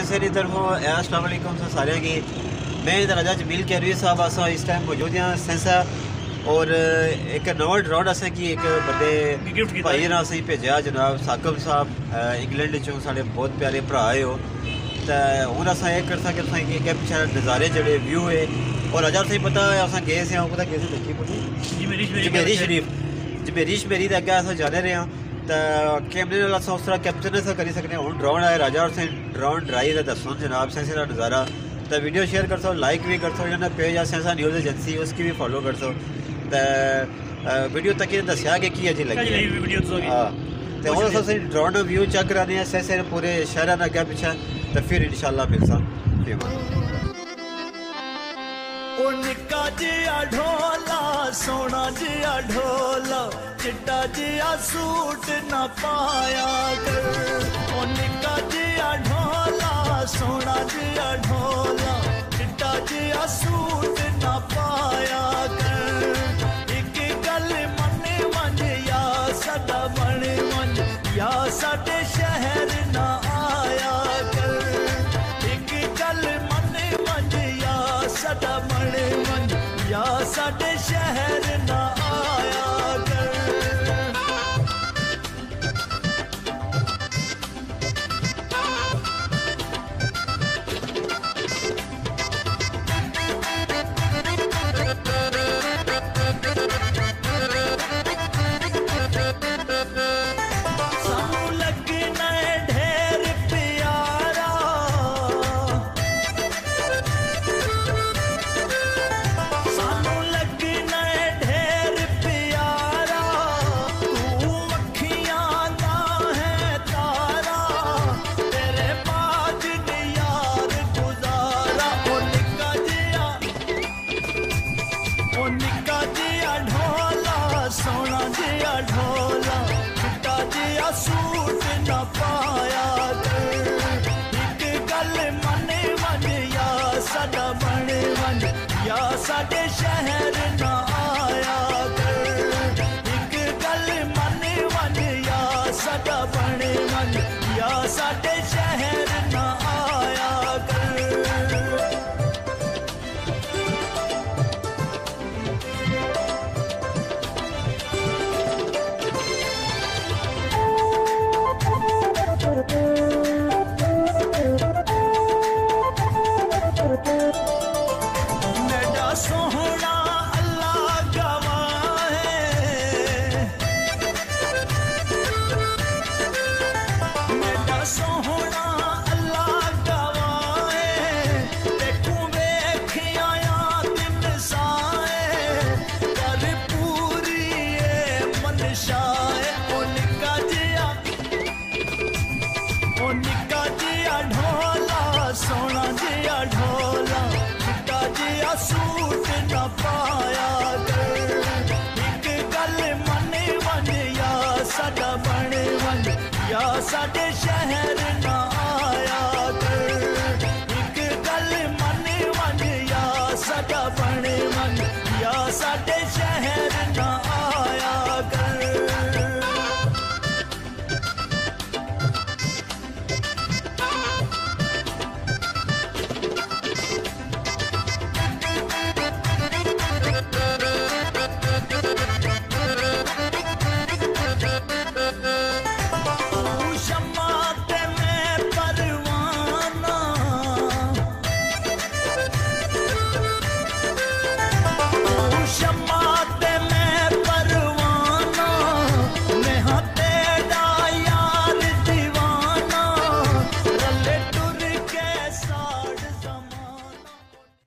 sensory तरफों अस्सलाम वालेकुम सारे की मैं राजा जमील कैरवी साहब अस इस टाइम मौजूद हैं सेंसा और एक नवा ड्रोन असें कि एक बड़े भाई ने असें भेजा जनाब साकब साहब इंग्लैंड चो साढ़े बहुत प्यारे भरा है वो तो हूँ अस ये कर सकते कि अगर पिछले नज़ारे जड़े व्यू है और अजा तुम पता अस गए से पता गए देखी जमेरी शमेरी तो अगर अस जाने रहे हैं तो कैमरे अस उस तरह कैप्चर नहीं करी सकते हूँ ड्रोन आए राजा और ड्रोन ड्राई तो दसो जनाब सेंसे का नज़ारा तो वीडियो शेयर कर सो लाइक भी कर सो या पेज आ सेंसा न्यूज़ एजेंसी उसकी भी फॉलो कर सो तो वीडियो तक दसिया कि की अच्छी लगी हाँ तो हम अस ड्रोन व्यू चेक कराने सेंसे पूरे शहर ने अगर पिछे तो फिर इंशाल्लाह मिलसा निक्का जिया ढोला सोना जिया ढोला चिट्टा जिया सूट न पाया कर ओ निक्का जिया ढोला सोना जिया ढोला चिट्टा जिया सूट न पाया कर एक गल मने मंज या सदा बने मंज या साडे शहर न आया कर एक गल मने मंज या सदा बने मंज या साडे शहर न आया कर सोना जिया ढोला चिट्टा जिया सूट न पाया कर एक गल मने मन या साडा बने मन या साडे शहर न आया कर एक गल मने मन या साडा बने मन या साडे शहर न आया कर सोहना अल्लाह गवाह है मेरा सोहना अल्लाह गवाह है देखू वेखिया दिन साए कर पूरी मनशाए ओ निक्का जिया ढोला सोना जिया ढोला चिट्टा जिया सूट न पाया कर एक गल मने मन या साडा बने मन या साडे शहर न